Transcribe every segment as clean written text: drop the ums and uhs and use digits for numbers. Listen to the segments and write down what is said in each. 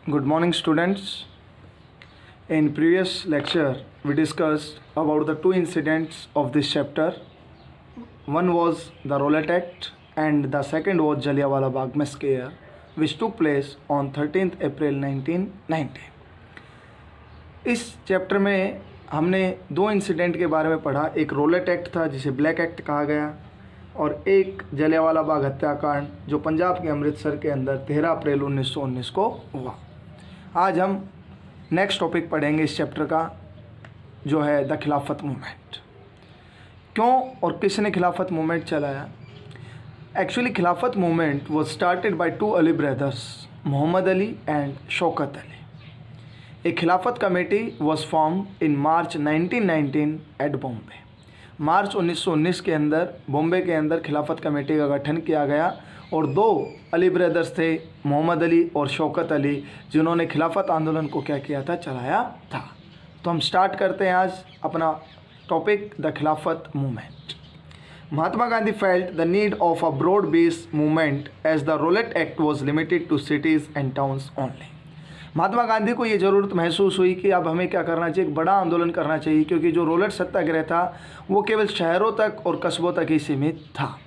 Good morning, students. In previous lecture, we discussed about the two incidents of this chapter. One was the Rowlatt Act and the second was Jallianwala Bagh Massacre, which took place on 13th April 1919. इस chapter में हमने दो incident के बारे में पढ़ा। एक roulette act था जिसे ब्लैक एक्ट कहा गया और एक जलियांवाला बाग हत्याकांड जो पंजाब के अमृतसर के अंदर 13 अप्रैल 1919 को हुआ। आज हम नेक्स्ट टॉपिक पढ़ेंगे इस चैप्टर का, जो है द खिलाफत मूवमेंट। क्यों और किसने खिलाफत मूवमेंट चलाया? Actually Khilafat movement was started by two Ali brothers, Mohammad Ali and Shaukat Ali. A Khilafat committee was formed in March 1919 at Bombay. मार्च 1919 के अंदर बॉम्बे के अंदर खिलाफत कमेटी का गठन किया गया और दो अली ब्रदर्स थे, मोहम्मद अली और शौकत अली, जिन्होंने खिलाफत आंदोलन को क्या किया था, चलाया था। तो हम स्टार्ट करते हैं आज अपना topic, the Khilafat movement. Mahatma Gandhi felt the need of a broad based movement as the Rowlatt act was limited to cities and towns only. Mahatma Gandhi को ये ज़रूरत महसूस हुई कि अब हमें क्या करना चाहिए, एक बड़ा आंदोलन करना चाहिए, क्योंकि जो रोलेट सत्याग्रह था वो केवल शहरों तक और कस्बों तक ही सीमित था।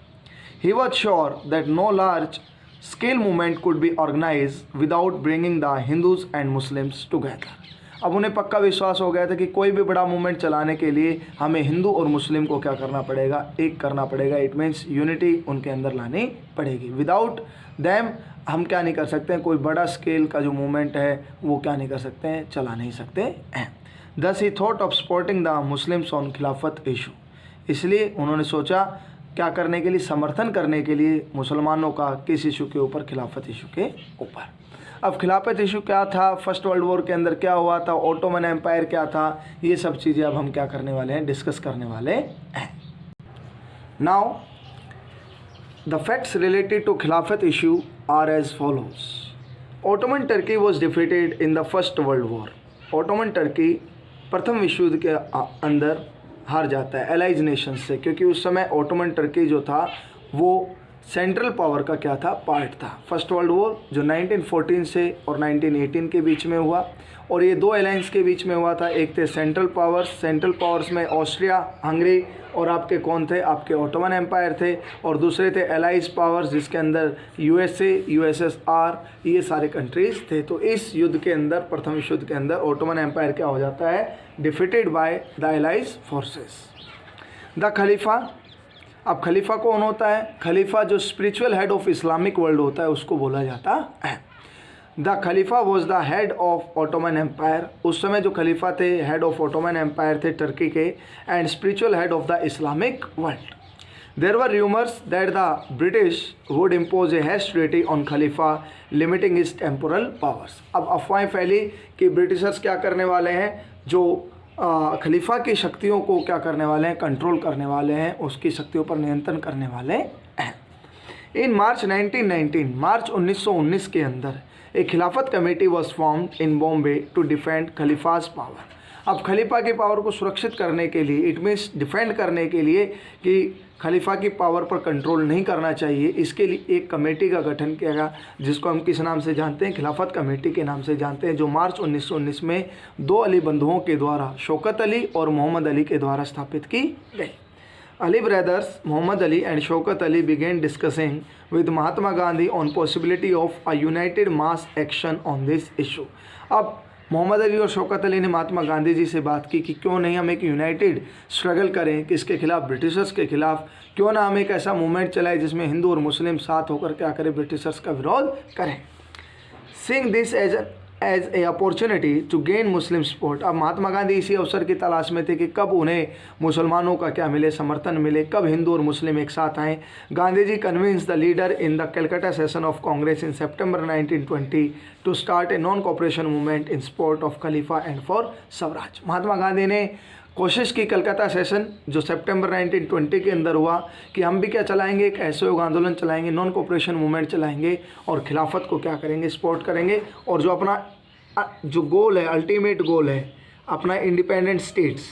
He was sure that no large scale movement could be organise without bringing the Hindus and Muslims together. अब उन्हें पक्का विश्वास हो गया था कि कोई भी बड़ा मूवमेंट चलाने के लिए हमें हिंदू और मुस्लिम को क्या करना पड़ेगा, एक करना पड़ेगा। इट मीन्स यूनिटी उनके अंदर लानी पड़ेगी। विदाउट दैम हम क्या नहीं कर सकते हैं, कोई बड़ा स्केल का जो मूवमेंट है वो क्या नहीं कर सकते हैं, चला नहीं सकते हैं। दस ही thought of supporting the Muslims on खिलाफत इशू। इसलिए उन्होंने सोचा क्या करने के लिए, समर्थन करने के लिए मुसलमानों का किस इशू के ऊपर, खिलाफत इशू के ऊपर। अब खिलाफत इशू क्या था, फर्स्ट वर्ल्ड वॉर के अंदर क्या हुआ था, ओटोमन एम्पायर क्या था, ये सब चीज़ें अब हम क्या करने वाले हैं, डिस्कस करने वाले हैं। Now the facts related to Khilafat issue are as follows. Ottoman Turkey was defeated in the First World War. Ottoman Turkey प्रथम विश्व युद्ध के अंदर हार जाता है एलाइज नेशन से, क्योंकि उस समय ओटोमन टर्की जो था वो सेंट्रल पावर का क्या था, पार्ट था। फर्स्ट वर्ल्ड वॉर जो 1914 से और 1918 के बीच में हुआ, और ये दो अलायंस के बीच में हुआ था। एक थे सेंट्रल पावर्स में ऑस्ट्रिया, हंगरी और आपके कौन थे, आपके ओटोमन एम्पायर थे, और दूसरे थे एलाइज पावर्स जिसके अंदर यूएसए, यूएसएसआर, ये सारे कंट्रीज़ थे। तो इस युद्ध के अंदर, प्रथम विश्व युद्ध के अंदर ओटोमन एम्पायर क्या हो जाता है, defeated by the allies forces. The Khalifa, अब खलीफा कौन होता है, खलीफा जो spiritual head of Islamic world होता है उसको बोला जाता है। The Khalifa was the head of Ottoman empire. उस समय जो खलीफा थे, हेड ऑफ ओटोमन एम्पायर थे टर्की के, and spiritual head of the Islamic world. There were rumours that the British would impose a harsh treaty on Khalifa limiting his temporal powers. अब अफवाहें फैली कि ब्रिटिशर्स क्या करने वाले हैं, जो खलीफा की शक्तियों को क्या करने वाले हैं, कंट्रोल करने वाले हैं, उसकी शक्तियों पर नियंत्रण करने वाले हैं। इन मार्च 1919, मार्च 1919 के अंदर एक Khilafat committee was formed in Bombay to defend Khalifa's power. अब खलीफा की पावर को सुरक्षित करने के लिए, इट मीन्स डिफेंड करने के लिए कि खलीफा की पावर पर कंट्रोल नहीं करना चाहिए, इसके लिए एक कमेटी का गठन किया गया, जिसको हम किस नाम से जानते हैं, खिलाफत कमेटी के नाम से जानते हैं, जो मार्च 1919 में दो अली बंधुओं के द्वारा, शौकत अली और मोहम्मद अली के द्वारा स्थापित की गई। Ali brothers, Muhammad Ali and Shaukat Ali began discussing with Mahatma Gandhi on possibility of a united mass action on this issue. अब मोहम्मद अली और शौकत अली ने महात्मा गांधी जी से बात की कि क्यों नहीं हम एक यूनाइटेड स्ट्रगल करें, किसके खिलाफ, ब्रिटिशर्स के खिलाफ। क्यों ना हम एक ऐसा मूवमेंट चलाएं जिसमें हिंदू और मुस्लिम साथ होकर क्या करें, ब्रिटिशर्स का विरोध करें। Seeing this as a opportunity to gain Muslim support. अब महात्मा गांधी इसी अवसर की तलाश में थे कि कब उन्हें मुसलमानों का क्या मिले, समर्थन मिले, कब हिंदू और मुस्लिम एक साथ आएँ। Gandhi ji convince the leader in the Calcutta session of Congress in September 1920 to start a non cooperation movement in support of Khalifa and for swaraj. Mahatma Gandhi ने कोशिश की कलकत्ता सेशन जो सितंबर 1920 के अंदर हुआ कि हम भी क्या चलाएंगे, एक असहयोग आंदोलन चलाएंगे, नॉन कॉपरेशन मूवमेंट चलाएंगे और खिलाफत को क्या करेंगे, सपोर्ट करेंगे, और जो अपना जो गोल है, अल्टीमेट गोल है अपना इंडिपेंडेंट स्टेट्स,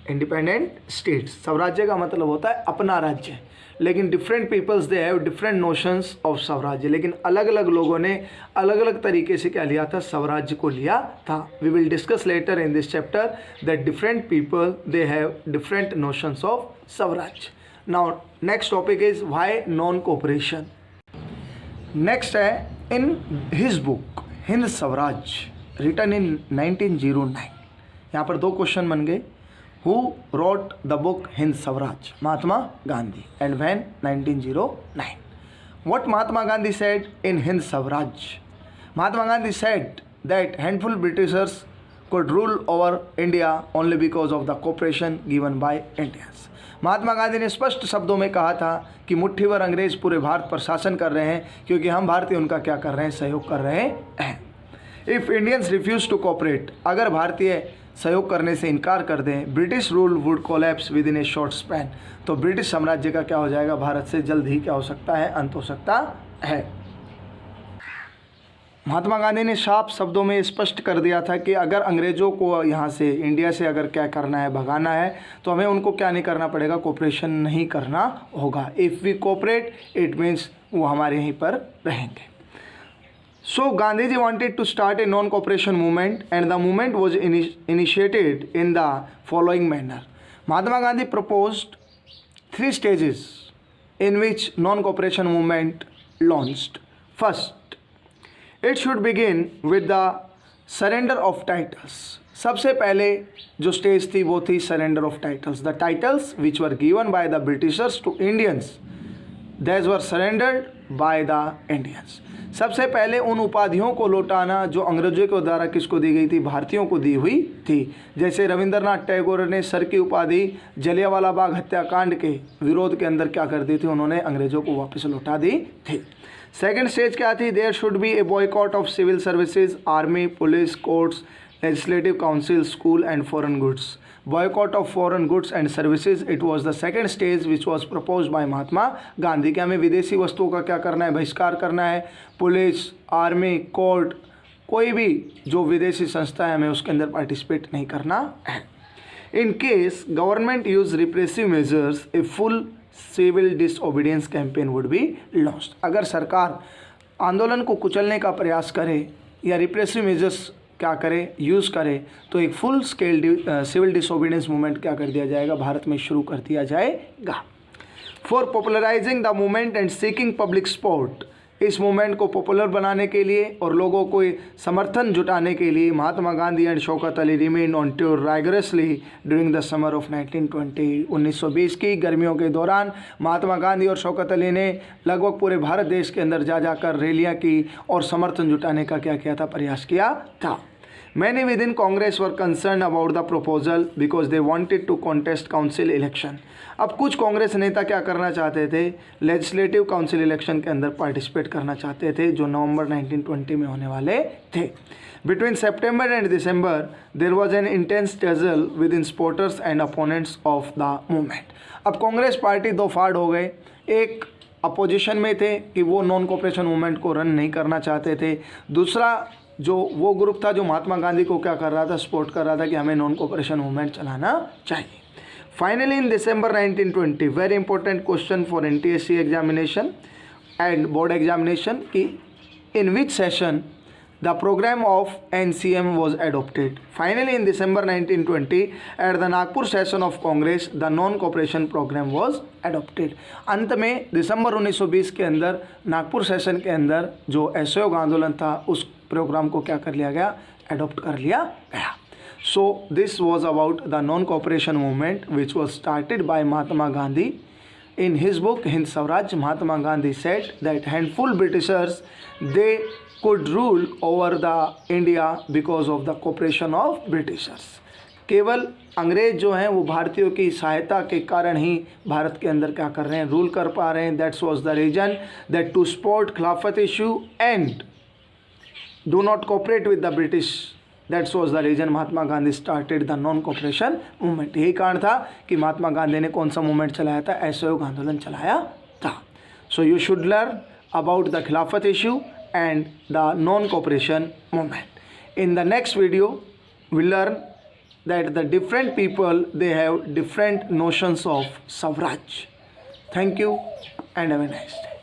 इंडिपेंडेंट स्टेट्स। स्वराज्य का मतलब होता है अपना राज्य, लेकिन different peoples they have different notions of swarajya, लेकिन अलग अलग लोगों ने अलग अलग तरीके से क्या लिया था, स्वराज्य को लिया था। We will discuss later in this chapter that different people they have different notions of swarajya. Now next topic is why non cooperation. Next है in his book Hind Swaraj written in 1909। यहाँ पर दो क्वेश्चन बन गए। Who wrote the book Hind Swaraj? Mahatma Gandhi. And when? 1909। What Mahatma Gandhi said in Hind Swaraj? Mahatma Gandhi said that handful Britishers could rule over India only because of the cooperation given by Indians। महात्मा गांधी ने स्पष्ट शब्दों में कहा था कि मुट्ठी भर अंग्रेज पूरे भारत पर शासन कर रहे हैं क्योंकि हम भारतीय उनका क्या कर रहे हैं, सहयोग कर रहे हैं। If Indians refuse to cooperate, अगर भारतीय सहयोग करने से इनकार कर दें, British rule would collapse within a short span, तो ब्रिटिश साम्राज्य का क्या हो जाएगा, भारत से जल्द ही क्या हो सकता है, अंत हो सकता है। महात्मा गांधी ने साफ शब्दों में स्पष्ट कर दिया था कि अगर अंग्रेज़ों को यहाँ से, इंडिया से अगर क्या करना है, भगाना है, तो हमें उनको क्या नहीं करना पड़ेगा, कोऑपरेशन नहीं करना होगा। If we cooperate it means वो हमारे यहीं पर रहेंगे। So Gandhi ji wanted to start a non cooperation movement and the movement was initiated in the following manner. Mahatma Gandhi proposed 3 stages in which non cooperation movement launched। First, it should begin with the surrender of titles. सबसे पहले जो stage थी वो थी surrender of titles. The titles which were given by the Britishers to Indians, these were surrendered by the Indians. सबसे पहले उन उपाधियों को लौटाना जो अंग्रेजों के द्वारा किसको दी गई थी, भारतीयों को दी हुई थी। जैसे रविंद्रनाथ टैगोर ने सर की उपाधि जलियांवाला बाग हत्याकांड के विरोध के अंदर क्या कर दी थी, उन्होंने अंग्रेजों को वापस लौटा दी थी। सेकेंड स्टेज क्या थी, there should be a boycott of civil services, army, police, courts, legislative council, school and foreign goods. Boycott of foreign goods and services, it was the second stage which was proposed by Mahatma Gandhi. कि हमें विदेशी वस्तुओं का क्या करना है, बहिष्कार करना है। पुलिस, आर्मी, कोर्ट, कोई भी जो विदेशी संस्था है हमें उसके अंदर पार्टिसिपेट नहीं करना है। In case government use repressive measures, a full civil disobedience campaign would be launched. अगर सरकार आंदोलन को कुचलने का प्रयास करे या रिप्रेसिव मेजर्स क्या करे, यूज़ करे, तो एक full scale civil disobedience movement क्या कर दिया जाएगा, भारत में शुरू कर दिया जाएगा। For popularising the movement and seeking public support, इस मूवमेंट को पॉपुलर बनाने के लिए और लोगों को समर्थन जुटाने के लिए Mahatma Gandhi and Shaukat Ali remain on tour rigorously during the summer of 1920। 1920 की गर्मियों के दौरान महात्मा गांधी और शौकत अली ने लगभग पूरे भारत देश के अंदर जा जाकर रैलियां की और समर्थन जुटाने का क्या किया था, प्रयास किया था। Many within Congress were concerned about the proposal because they wanted to contest council election। अब कुछ कांग्रेस नेता क्या करना चाहते थे, लेजिस्लेटिव काउंसिल इलेक्शन के अंदर पार्टिसिपेट करना चाहते थे जो नवंबर 1920 में होने वाले थे। Between September and December there was an intense tussle within supporters and opponents of the movement. अब कांग्रेस पार्टी दो फाड़ हो गए, एक अपोजिशन में थे कि वो नॉन कोऑपरेशन मूवमेंट को रन नहीं करना चाहते थे, दूसरा जो वो ग्रुप था जो महात्मा गांधी को क्या कर रहा था, सपोर्ट कर रहा था कि हमें नॉन कोऑपरेशन मूवमेंट चलाना चाहिए। Finally in December 1920, very important question for NTSC examination and board examination कि in which session the programme of NCM was adopted। Finally in December 1920 at the Nagpur session of Congress the non cooperation program was adopted। अंत में दिसंबर 1920 के अंदर Nagpur session के अंदर जो असहयोग आंदोलन था उस प्रोग्राम को क्या कर लिया गया, एडॉप्ट कर लिया गया। So this was about the non cooperation movement which was started by Mahatma Gandhi. In his book Hind Swaraj, Mahatma Gandhi said that handful Britishers they could rule over the India because of the cooperation of Britishers। केवल अंग्रेज जो हैं वो भारतीयों की सहायता के कारण ही भारत के अंदर क्या कर रहे हैं, रूल कर पा रहे हैं। That's was the reason that to support Khilafat issue and do not cooperate with the British, that's was the reason Mahatma Gandhi started the non cooperation movement. यही कारण था कि महात्मा गांधी ने कौन सा मूवमेंट चलाया था, असहयोग आंदोलन चलाया था। So you should learn about the खिलाफत issue and the non-cooperation movement। In the next video, we learn that the different people they have different notions of Swaraj. Thank you and have a nice day.